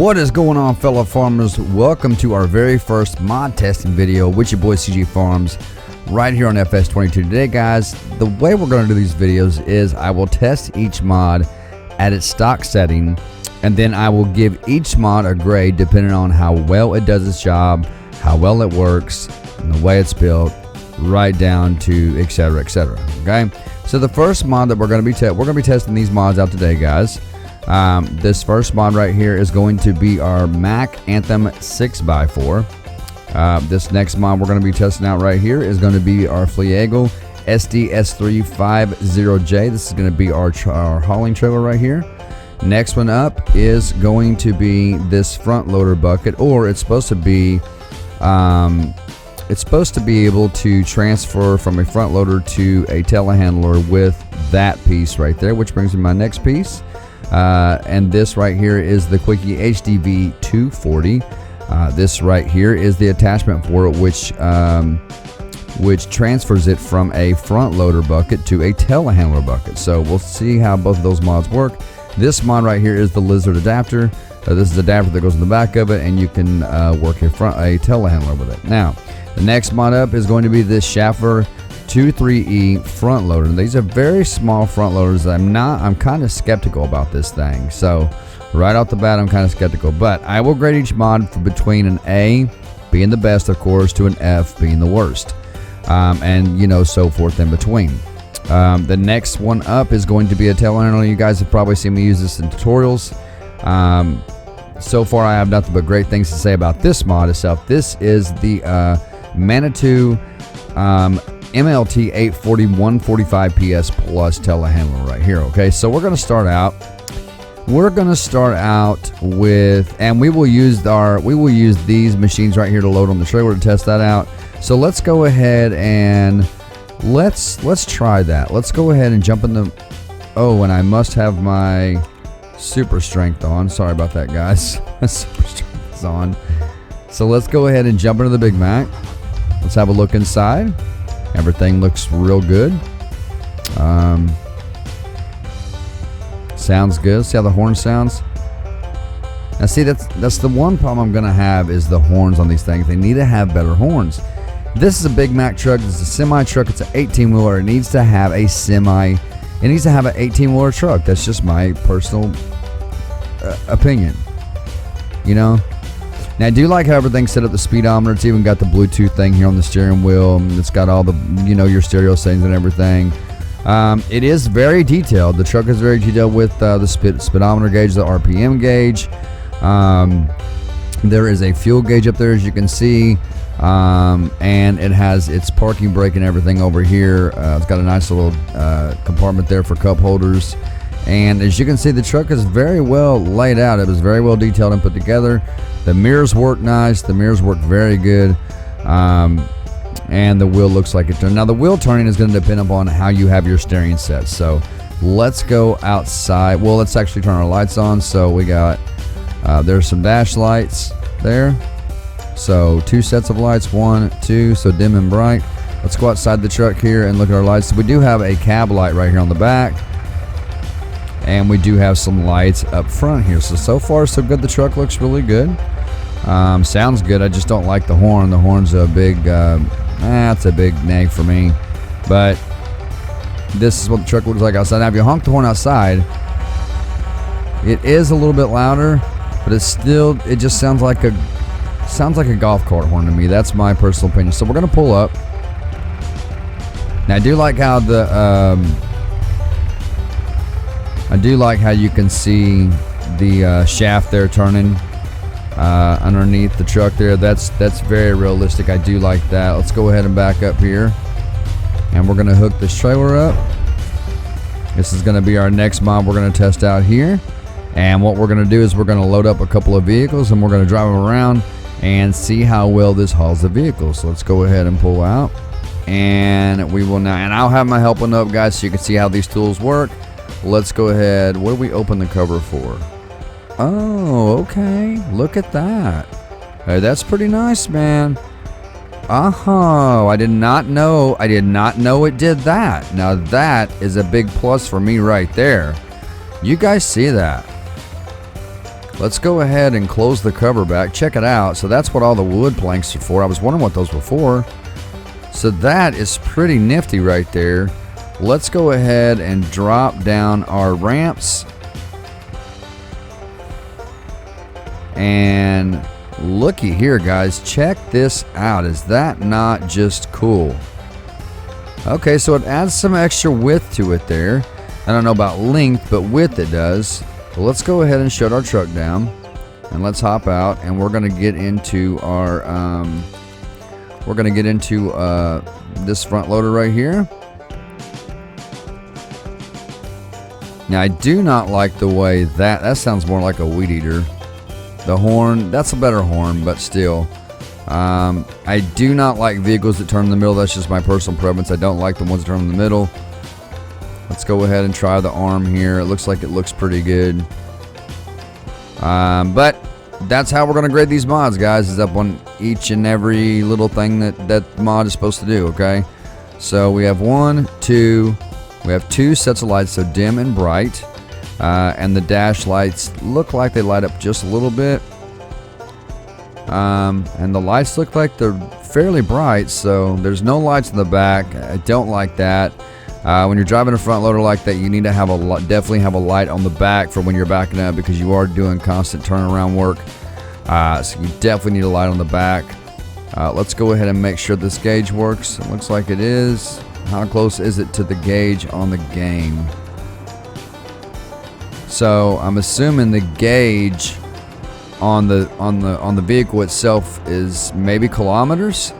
What is going on, fellow farmers? Welcome to our very first mod testing video with your boy CG Farms right here on FS22. Today, guys, the way we're going to do these videos is I will test each mod at its stock setting, and then I will give each mod a grade depending on how well it does its job, how well it works, and the way it's built, right down to etc, etc. Okay, so the first mod that we're going to be testing these mods out today, guys. This first mod right here is going to be our Mac Anthem 6x4. This next mod we're going to be testing out right here is going to be our Fliego SDS350J. This is going to be our hauling trailer right here. Next one up is going to be this front loader bucket, or it's supposed to be able to transfer from a front loader to a telehandler with that piece right there, which brings me to my next piece. And this right here is the Quickie HDV 240. This right here is the attachment for it, which transfers it from a front loader bucket to a telehandler bucket. So we'll see how both of those mods work. This mod right here is the Lizard adapter. This is the adapter that goes in the back of it, and you can work a telehandler with it. Now, the next mod up is going to be this Schaffler 23E front loader. These are very small front loaders. I'm kind of skeptical about this thing. So right off the bat, I'm kind of skeptical, but I will grade each mod for between an A being the best, of course, to an F being the worst, and so forth in between. The next one up is going to be a telehandler. You guys have probably seen me use this in tutorials. So far, I have nothing but great things to say about this mod itself. This is the Manitou MLT 840 145 PS plus telehandler right here. Okay, so we're going to start out with, and we will use these machines right here to load on the trailer to test that out. So let's go ahead and let's try that. Let's go ahead and jump in the, and I must have my super strength on. Sorry about that, guys. Super strength is on. So let's go ahead and jump into the Big Mac. Let's have a look inside. Everything looks real good. Sounds good. See how the horn sounds? Now see, that's the one problem I'm gonna have is the horns on these things. They need to have better horns. This is a Big Mac truck. This is a semi truck. It's an 18-wheeler. It needs to have a semi. It needs to have an 18-wheeler truck. That's just my personal opinion. Now, I do like how everything's set up, the speedometer. It's even got the Bluetooth thing here on the steering wheel. It's got all the, your stereo settings and everything. It is very detailed. The truck is very detailed with the speedometer gauge, the RPM gauge. There is a fuel gauge up there, as you can see. And it has its parking brake and everything over here. It's got a nice little compartment there for cup holders. And as you can see, the truck is very well laid out. It was very well detailed and put together. The mirrors work nice. The mirrors work very good. And the wheel looks like it turned. Now, the wheel turning is going to depend upon how you have your steering set. So let's go outside. Well, let's actually turn our lights on. So we got, there's some dash lights there. So 2 sets of lights, 1, 2, so dim and bright. Let's go outside the truck here and look at our lights. So we do have a cab light right here on the back. And we do have some lights up front here. So far, so good. The truck looks really good. Sounds good. I just don't like the horn. The horn's a big, it's a big nag for me. But this is what the truck looks like outside. Now, if you honk the horn outside, it is a little bit louder, but it's still, it just sounds like a golf cart horn to me. That's my personal opinion. So we're gonna pull up. Now, I do like how you can see the shaft there turning underneath the truck there. That's very realistic. I do like that. Let's go ahead and back up here, and we're gonna hook this trailer up. This is gonna be our next mod we're gonna test out here. And what we're gonna do is we're gonna load up a couple of vehicles, and we're gonna drive them around and see how well this hauls the vehicle. So let's go ahead and pull out, and we will now. And I'll have my helping up, guys, so you can see how these tools work. Let's go ahead. What do we open the cover for? Oh, okay. Look at that. Hey, that's pretty nice, man. I did not know it did that. Now that is a big plus for me right there. You guys see that? Let's go ahead and close the cover back. Check it out. So that's what all the wood planks are for. I was wondering what those were for. So that is pretty nifty right there. Let's go ahead and drop down our ramps. And looky here, guys. Check this out. Is that not just cool? Okay, so it adds some extra width to it there. I don't know about length, but width it does. Well, let's go ahead and shut our truck down, and let's hop out, and we're gonna get into our this front loader right here. Now I do not like the way that sounds more like a weed eater. The horn, that's a better horn, but still. I do not like vehicles that turn in the middle. That's just my personal preference. I don't like the ones that turn in the middle. Let's go ahead and try the arm here. It looks like it looks pretty good. But that's how we're going to grade these mods, guys, is up on each and every little thing that mod is supposed to do, okay? So we have we have two sets of lights, so dim and bright. And the dash lights look like they light up just a little bit. And the lights look like they're fairly bright, so there's no lights in the back. I don't like that. When you're driving a front loader like that, you need to have definitely have a light on the back for when you're backing up, because you are doing constant turnaround work. So you definitely need a light on the back. Let's go ahead and make sure this gauge works. It looks like it is. How close is it to the gauge on the game? So I'm assuming the gauge on the vehicle itself is maybe kilometers.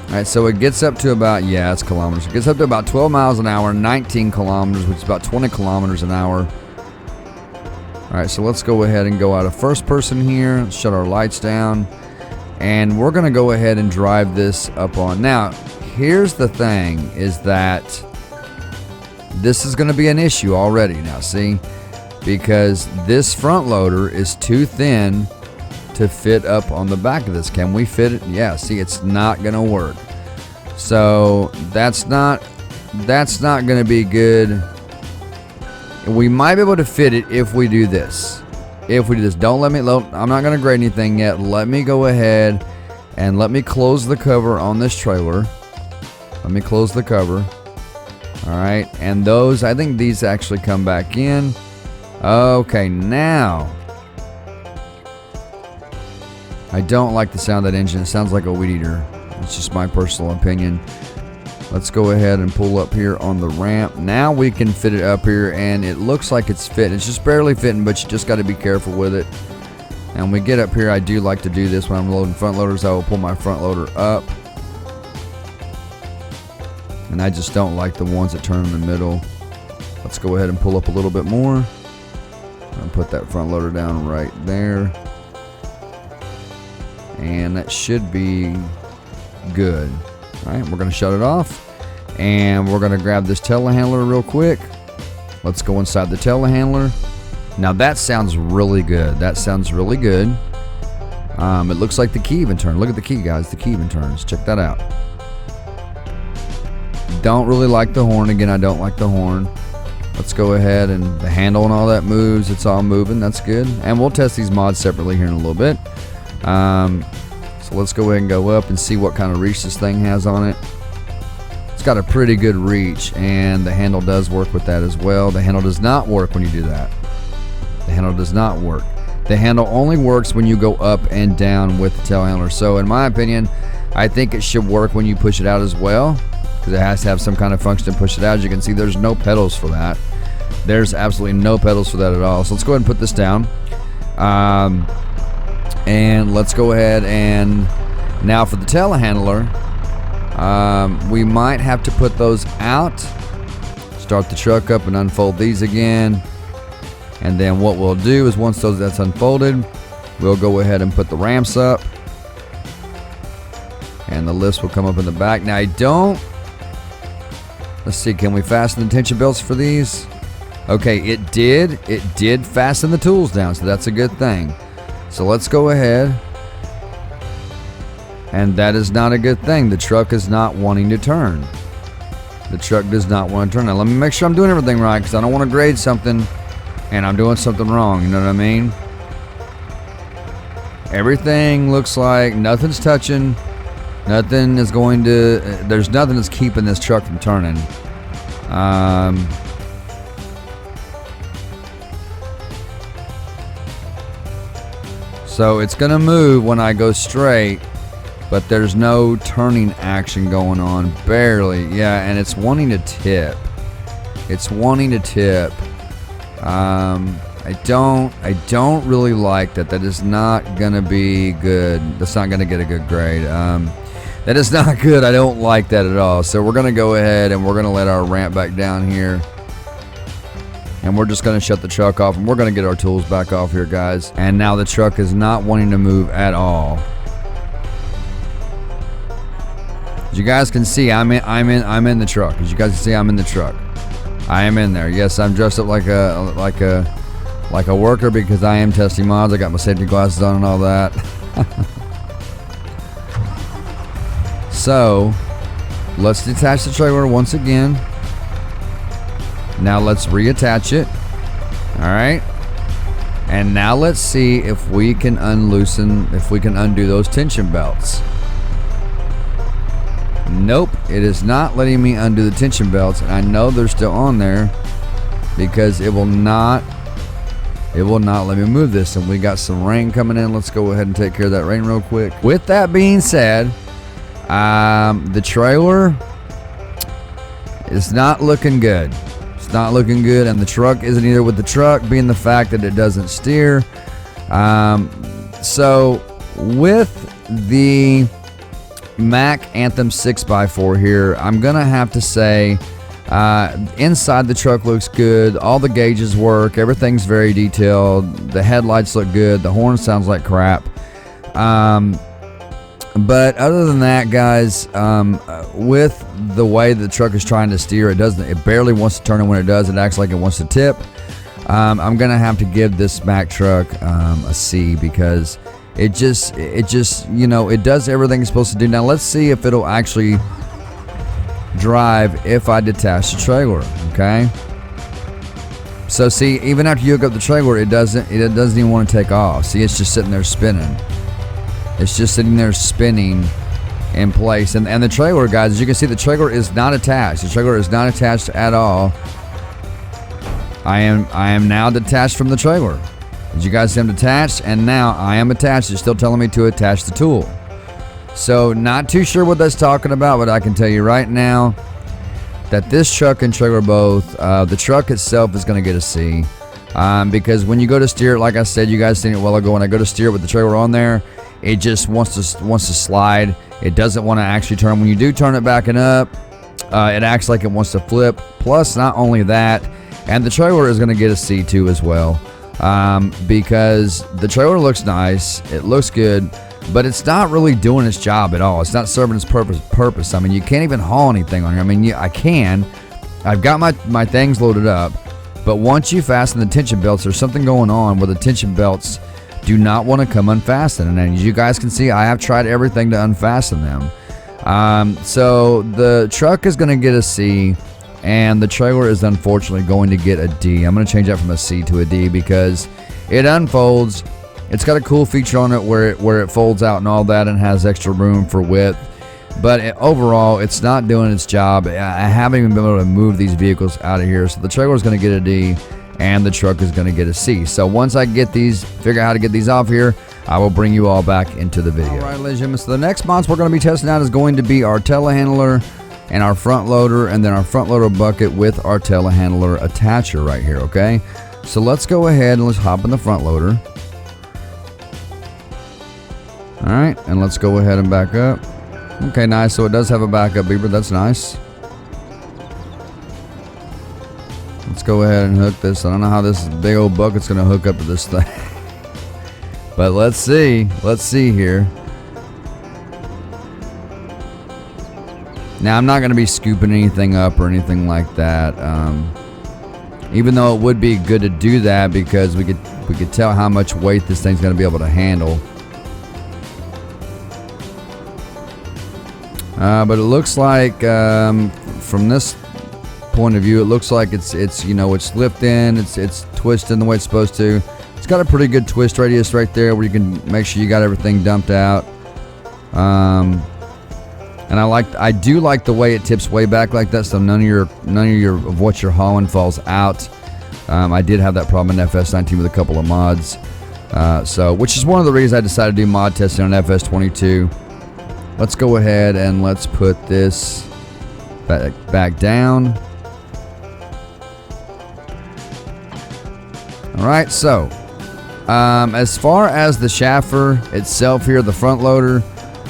Alright, so it gets up to about, yeah, it's kilometers. It gets up to about 12 miles an hour, 19 kilometers, which is about 20 kilometers an hour. Alright, so let's go ahead and go out of first person here. Let's shut our lights down. And we're going to go ahead and drive this up on. Now, here's the thing, is that this is going to be an issue already now, see? Because this front loader is too thin to fit up on the back of this. Can we fit it? Yeah, see, it's not gonna work. So that's not gonna be good. We might be able to fit it if we do this. Don't let me load. I'm not gonna grade anything yet. Let me go ahead and let me close the cover on this trailer. Let me close the cover. Alright, and those, I think these actually come back in. Okay, now I don't like the sound of that engine. It sounds like a weed eater. It's just my personal opinion. Let's go ahead and pull up here on the ramp. Now we can fit it up here, and it looks like it's fitting. It's just barely fitting, but you just got to be careful with it. And when we get up here, I do like to do this when I'm loading front loaders. I will pull my front loader up. And I just don't like the ones that turn in the middle. Let's go ahead and pull up a little bit more. And put that front loader down right there. And that should be good. Alright, we're going to shut it off. And we're going to grab this telehandler real quick. Let's go inside the telehandler. Now that sounds really good. That sounds really good. It looks like the key even turned. Look at the key, guys. The key even turns. Check that out. Don't really like the horn. Again, I don't like the horn. Let's go ahead, and the handle and all that moves. It's all moving. That's good. And we'll test these mods separately here in a little bit. So let's go ahead and go up and see what kind of reach this thing has on it. It's got a pretty good reach, and the handle does work with that as well. The handle does not work when you do that. The handle does not work. The handle only works when you go up and down with the telehandler. So in my opinion, I think it should work when you push it out as well, because it has to have some kind of function to push it out. As you can see, there's no pedals for that. There's absolutely no pedals for that at all. So let's go ahead and put this down. And let's go ahead, and now for the telehandler, we might have to put those out. Start the truck up and unfold these again. And then what we'll do is once that's unfolded, we'll go ahead and put the ramps up. And the lifts will come up in the back. Now let's see, can we fasten the tension belts for these? Okay, it did fasten the tools down, so that's a good thing. So let's go ahead. And that is not a good thing. The truck is not wanting to turn. The truck does not want to turn. Now let me make sure I'm doing everything right, because I don't want to grade something and I'm doing something wrong, you know what I mean? Everything looks like nothing's touching. Nothing is going to, there's nothing that's keeping this truck from turning. So it's going to move when I go straight, but there's no turning action going on, barely. Yeah, and it's wanting to tip. It's wanting to tip. I don't really like that. That is not gonna be good. That's not gonna get a good grade. That is not good. I don't like that at all. So we're gonna go ahead and we're gonna let our ramp back down here, and we're just gonna shut the truck off, and we're gonna get our tools back off here, guys. And now the truck is not wanting to move at all. As you guys can see, I'm in the truck. As you guys can see, I'm in the truck. I am in there. Yes, I'm dressed up like a worker because I am testing mods. I got my safety glasses on and all that. So let's detach the trailer once again. Now let's reattach it. All right. And now let's see if we can undo those tension belts. Nope, it is not letting me undo the tension belts, and I know they're still on there because it will not let me move this. And we got some rain coming in. Let's go ahead and take care of that rain real quick. With that being said, the trailer is not looking good. It's not looking good, and the truck isn't either, with the truck being the fact that it doesn't steer. So with the Mack Anthem 6x4 here, I'm gonna have to say inside the truck looks good. All the gauges work. Everything's very detailed. The headlights look good. The horn sounds like crap. But other than that, guys, with the way the truck is trying to steer, it barely wants to turn, and when it does, it acts like it wants to tip. I'm gonna have to give this Mack truck a C, because it just, you know, it does everything it's supposed to do. Now let's see if it'll actually drive if I detach the trailer. Okay. So see, even after you hook up the trailer, it doesn't even want to take off. See, it's just sitting there spinning. It's just sitting there spinning in place. And the trailer, guys, as you can see, the trailer is not attached. The trailer is not attached at all. I am now detached from the trailer. As you guys see, I'm detached, and now I am attached. It's still telling me to attach the tool. So not too sure what that's talking about, but I can tell you right now that this truck and trailer both, the truck itself is going to get a C. Because when you go to steer it, like I said, you guys seen it a while ago, when I go to steer with the trailer on there, it just wants to slide. It doesn't want to actually turn. When you do turn it back and up, it acts like it wants to flip. Plus, not only that, and the trailer is going to get a C too as well. Because the trailer looks nice, it looks good, but it's not really doing its job at all. It's not serving its purpose. I mean, you can't even haul anything on here. I mean, I can. I've got my things loaded up, but once you fasten the tension belts, there's something going on where the tension belts do not want to come unfastened. And as you guys can see, I have tried everything to unfasten them. So the truck is going to get a C, and the trailer is unfortunately going to get a D. I'm going to change that from a C to a D because it unfolds. It's got a cool feature on it where it folds out and all that, and has extra room for width. But overall, it's not doing its job. I haven't even been able to move these vehicles out of here. So the trailer is going to get a D, and the truck is going to get a C. So once I figure out how to get these off here, I will bring you all back into the video. All right, ladies and gentlemen, so the next mods we're going to be testing out is going to be our telehandler and our front loader, and then our front loader bucket with our telehandler attacher right here, okay? So let's go ahead and let's hop in the front loader. All right, and let's go ahead and back up. Okay, nice. So it does have a backup beeper. That's nice. Let's go ahead and hook this. I don't know how this big old bucket's going to hook up to this thing. But let's see. Let's see here. Now, I'm not going to be scooping anything up or anything like that. Even though it would be good to do that because we could tell how much weight this thing's going to be able to handle. But it looks like from this point of view, it looks like it's you know, it's lift in, it's twisting the way it's supposed to. It's got a pretty good twist radius right there where you can make sure you got everything dumped out. And I do like the way it tips way back like that, so none of what you're hauling falls out. I did have that problem in FS19 with a couple of mods, which is one of the reasons I decided to do mod testing on FS22. Let's go ahead and let's put this back down. All right, so as far as the shaffer itself here, the front loader,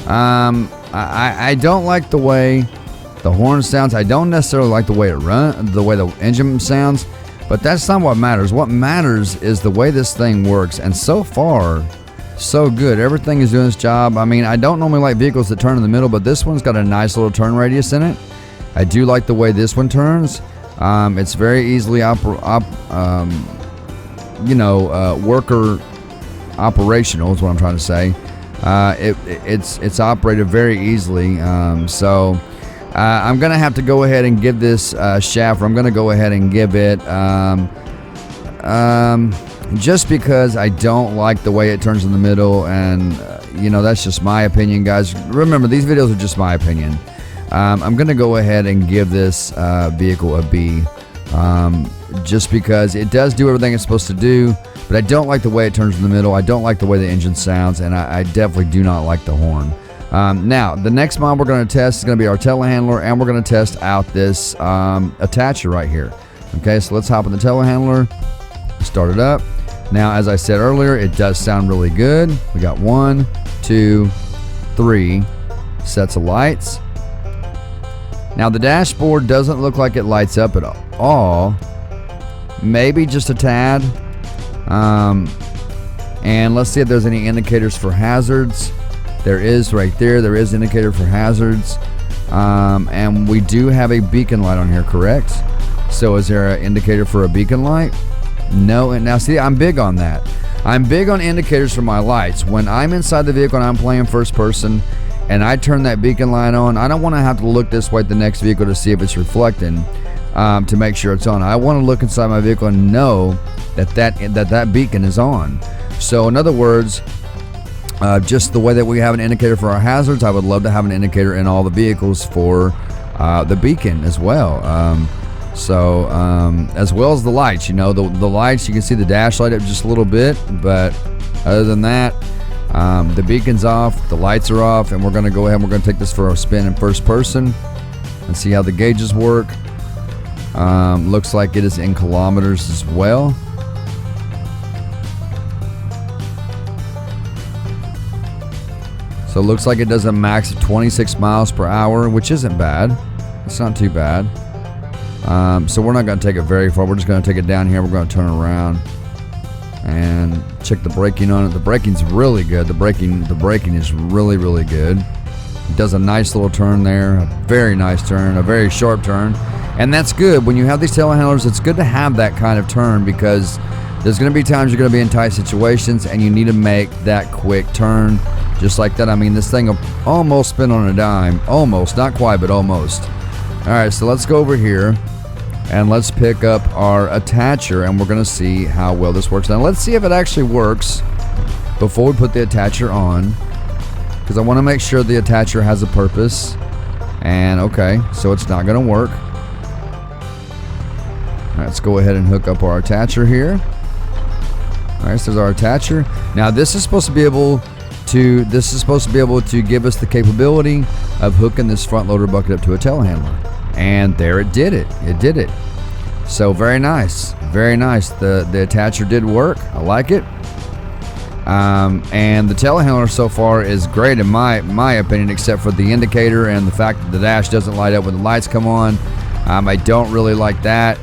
I don't like the way the horn sounds. I don't necessarily like the way it runs, the way the engine sounds, but that's not what matters. What matters is the way this thing works, and so far, so good. Everything is doing its job. I mean, I don't normally like vehicles that turn in the middle, but this one's got a nice little turn radius in it. I do like the way this one turns. It's very easily worker operational is what I'm trying to say. It's operated very easily. So I'm gonna have to go ahead and give this shafter. I'm gonna go ahead and give it just because I don't like the way it turns in the middle, and that's just my opinion, guys. Remember, these videos are just my opinion. I'm gonna go ahead and give this vehicle a B. Just because it does do everything it's supposed to do, but I don't like the way it turns in the middle. I don't like the way the engine sounds, and I definitely do not like the horn. Now, the next mod we're going to test is going to be our telehandler, and we're going to test out this attacher right here. Okay, so let's hop in the telehandler, start it up. Now, as I said earlier, it does sound really good. We got 1, 2, 3 sets of lights. Now, the dashboard doesn't look like it lights up at all. Maybe just a tad. And let's see if there's any indicators for hazards. There is right there. There is indicator for hazards. And we do have a beacon light on here, correct? So is there an indicator for a beacon light? No. And now see, I'm big on that. I'm big on indicators for my lights. When I'm inside the vehicle and I'm playing first person and I turn that beacon light on, I don't want to have to look this way at the next vehicle to see if it's reflecting. To make sure it's on. I want to look inside my vehicle and know that beacon is on. So in other words, just the way that we have an indicator for our hazards, I would love to have an indicator in all the vehicles for the beacon as well. As well as the lights. The lights, you can see the dash light up just a little bit, but other than that, the beacon's off, the lights are off, and we're going to go ahead and we're going to take this for a spin in first person and see how the gauges work. Looks like it is in kilometers as well. So it looks like it does a max of 26 miles per hour, which isn't bad. It's not too bad. So we're not going to take it very far. We're just going to take it down here. We're going to turn around and check the braking on it. The braking's really good. The braking is really, really good. It does a nice little turn there. A very nice turn. A very sharp turn. And that's good. When you have these telehandlers, it's good to have that kind of turn, because there's going to be times you're going to be in tight situations and you need to make that quick turn just like that. I mean, this thing will almost spin on a dime. Almost. Not quite, but almost. All right, so let's go over here and let's pick up our attacher, and we're going to see how well this works. Now, let's see if it actually works before we put the attacher on, because I want to make sure the attacher has a purpose. And, okay, so it's not going to work. Let's go ahead and hook up our attacher here. All right, so there's our attacher. Now this is supposed to be able to give us the capability of hooking this front loader bucket up to a telehandler. And there it did it. It did it. So very nice. Very nice. The attacher did work. I like it. And the telehandler so far is great in my opinion, except for the indicator and the fact that the dash doesn't light up when the lights come on. I don't really like that.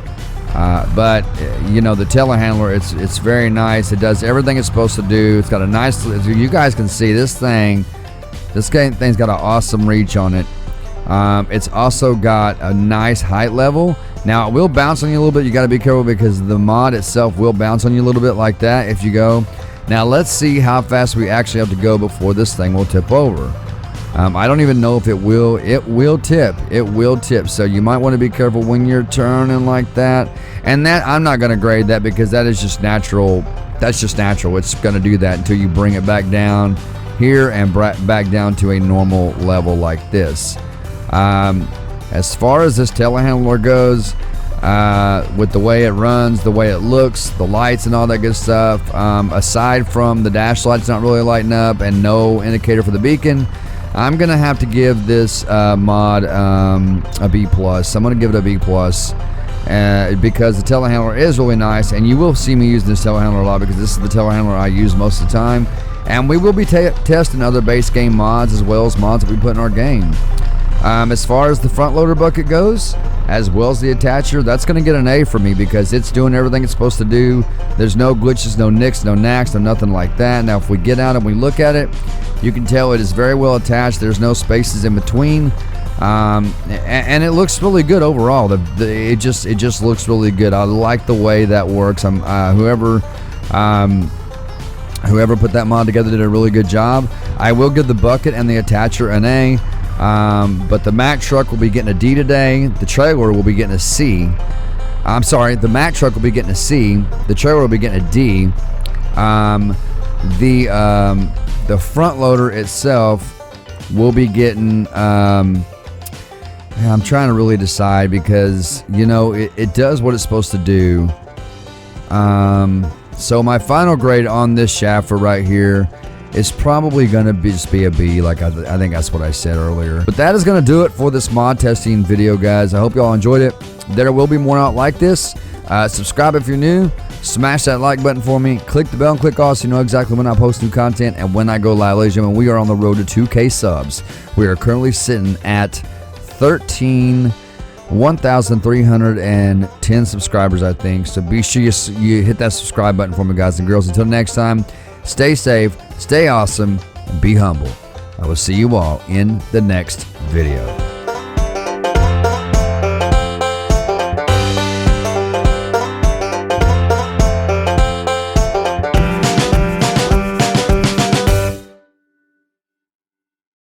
But the telehandler, it's very nice. It does everything it's supposed to do. It's got a nice, you guys can see this thing's got an awesome reach on it. It's also got a nice height level. Now it will bounce on you a little bit. You got to be careful because the mod itself will bounce on you a little bit like that if you go. Now let's see how fast we actually have to go before this thing will tip over. I don't even know if it will. It will tip. It will tip. So you might want to be careful when you're turning like that. And that, I'm not going to grade that because that is just natural. That's just natural. It's going to do that until you bring it back down here and back down to a normal level like this. As far as this telehandler goes, with the way it runs, the way it looks, the lights and all that good stuff, aside from the dash lights not really lighting up and no indicator for the beacon, I'm gonna have to give this mod a B+. I'm gonna give it a B+, because the telehandler is really nice, and you will see me use this telehandler a lot because this is the telehandler I use most of the time. And we will be testing other base game mods as well as mods that we put in our game. As far as the front loader bucket goes, as well as the attacher, that's going to get an A for me because it's doing everything it's supposed to do. There's no glitches, no nicks, no knacks, no nothing like that. Now if we get out and we look at it, you can tell it is very well attached. There's no spaces in between, and it looks really good overall. It just looks really good. I like the way that works. Whoever put that mod together did a really good job. I will give the bucket and the attacher an A. But the Mack truck will be getting a D today. The trailer will be getting a C. I'm sorry, the Mack truck will be getting a C. The trailer will be getting a D. The front loader itself will be getting. I'm trying to really decide because it does what it's supposed to do. So my final grade on this shafter right here is probably going to just be a B, like I think that's what I said earlier. But that is going to do it for this mod testing video, guys. I hope y'all enjoyed it. There will be more out like this. Subscribe if you're new. Smash that like button for me. Click the bell and click all so you know exactly when I post new content and when I go live. Ladies and gentlemen, we are on the road to 2K subs. We are currently sitting at 1,310 subscribers, I think. So be sure you hit that subscribe button for me, guys and girls. Until next time, stay safe, stay awesome, and be humble. I will see you all in the next video.